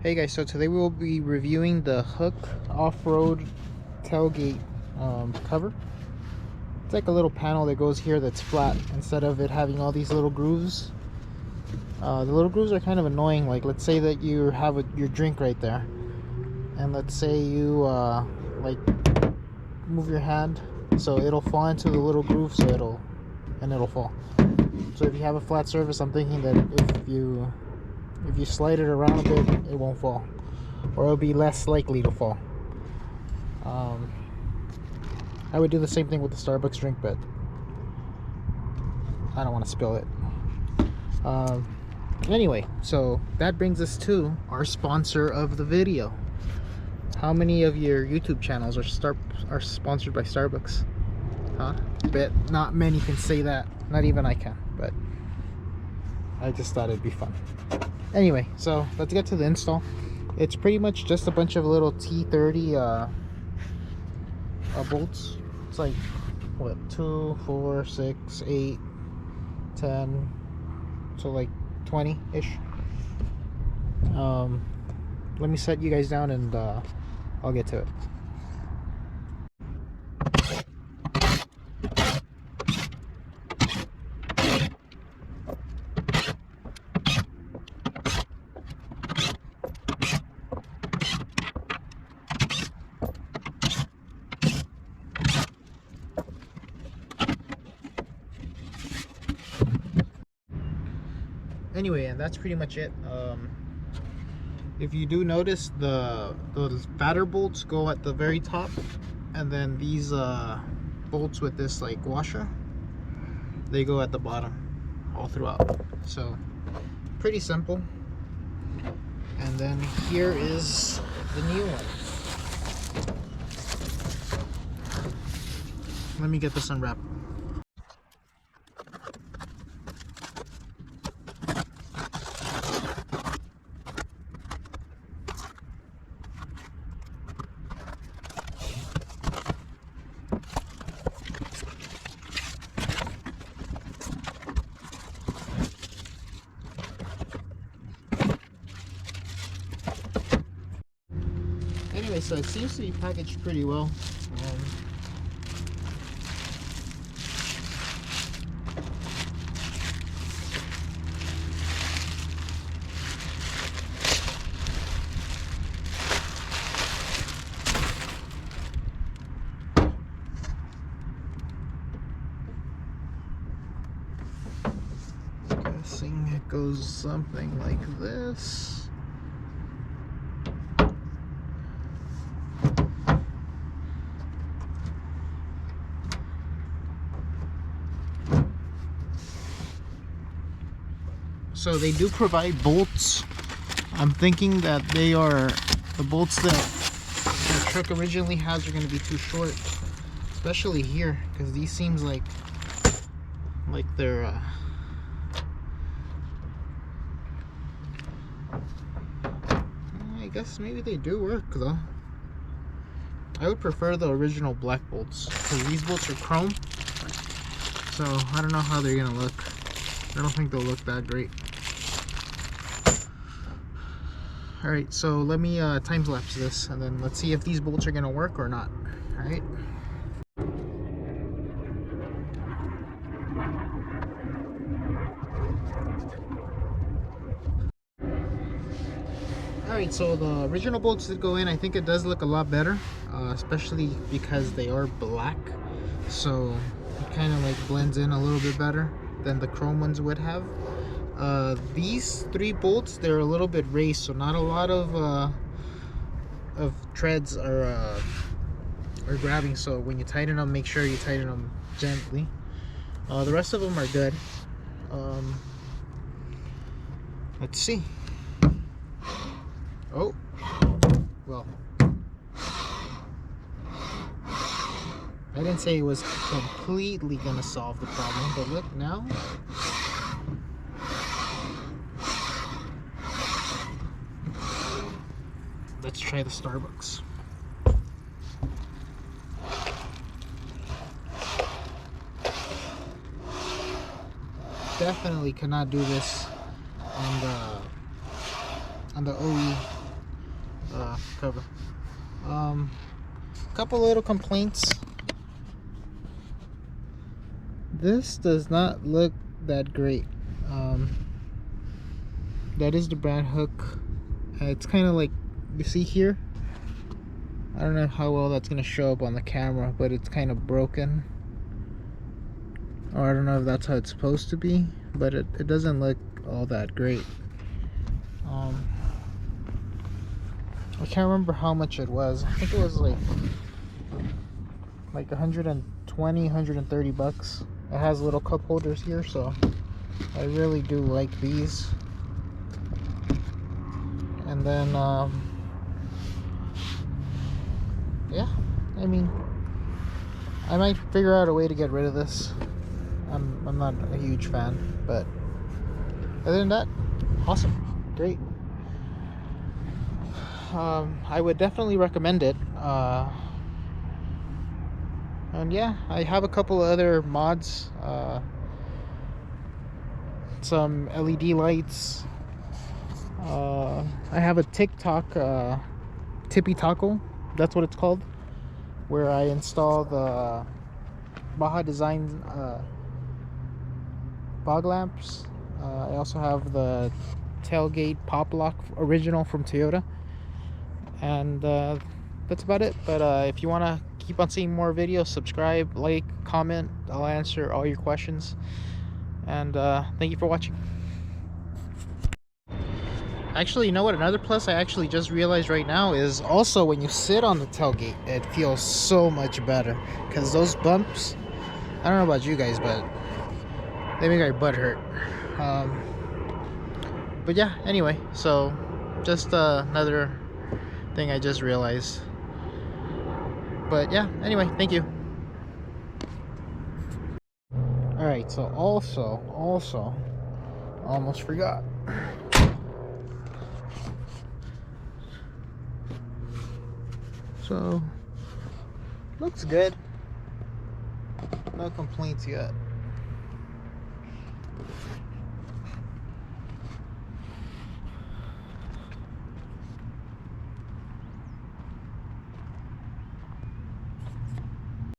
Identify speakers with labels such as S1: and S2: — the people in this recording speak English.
S1: Hey guys, so today we will be reviewing the Hooke off-road tailgate cover. It's like a little panel that goes here that's flat instead of it having all these little grooves. The little grooves are kind of annoying. Like, let's say that you have your drink right there, and let's say you like move your hand, so it'll fall into the little groove, so it'll fall. So if you have a flat surface, I'm thinking that if you slide it around a bit, it won't fall, or it'll be less likely to fall. I would do the same thing with the Starbucks drink, but I don't want to spill it. Anyway, so that brings us to our sponsor of the video. How many of your YouTube channels are sponsored by Starbucks? Huh? Bet not many can say that. Not even I can, but I just thought it'd be fun. Anyway, so let's get to the install. It's pretty much just a bunch of little T30 bolts. It's like, what, 2, 4, 6, 8, 10, so like 20-ish. Let me set you guys down and I'll get to it. Anyway, and that's pretty much it. If you do notice, the fatter bolts go at the very top, and then these bolts with this like washer, they go at the bottom all throughout. So pretty simple. And then here is the new one. Let me get this unwrapped. Anyway, so it seems to be packaged pretty well. Guessing it goes something like this. So they do provide bolts. I'm thinking that they are the bolts that the truck originally has are going to be too short, especially here, because these seems like they're I guess maybe they do work though. I would prefer the original black bolts, because these bolts are chrome, so I don't know how they're gonna look. I don't think they'll look that great. Alright, so let me time-lapse this, and then let's see if these bolts are going to work or not. Alright. Alright, so the original bolts did go in. I think it does look a lot better, especially because they are black. So it kind of like blends in a little bit better than the chrome ones would have. These 3 bolts, they're a little bit raised, so not a lot of treads are grabbing. So when you tighten them, make sure you tighten them gently. The rest of them are good. Let's see. Oh, well, I didn't say it was completely gonna solve the problem, but look now. Let's try the Starbucks. Definitely cannot do this on the OE cover. Couple little complaints. This does not look that great. That is the brand Hooke. It's kind of like, you see here, I don't know how well that's gonna show up on the camera, but it's kind of broken, or I don't know if that's how it's supposed to be, but it doesn't look all that great. I can't remember how much it was. I think it was like 120, 130 bucks. It has little cup holders here, so I really do like these. And then yeah, I mean, I might figure out a way to get rid of this. I'm not a huge fan, but other than that, awesome, great. I would definitely recommend it. And yeah, I have a couple of other mods, some LED lights. I have a TikTok, Tippy Taco, that's what it's called, where I install the Baja Design fog lamps. I also have the tailgate pop lock original from Toyota, and that's about it. But if you want to keep on seeing more videos, subscribe, like, comment. I'll answer all your questions, and thank you for watching. Actually, you know what, another plus I actually just realized right now is also when you sit on the tailgate, it feels so much better, because those bumps, I don't know about you guys, but they make my butt hurt. But yeah, anyway, so just another thing I just realized. But yeah, anyway, thank you. Alright, so also almost forgot. So looks good, no complaints yet.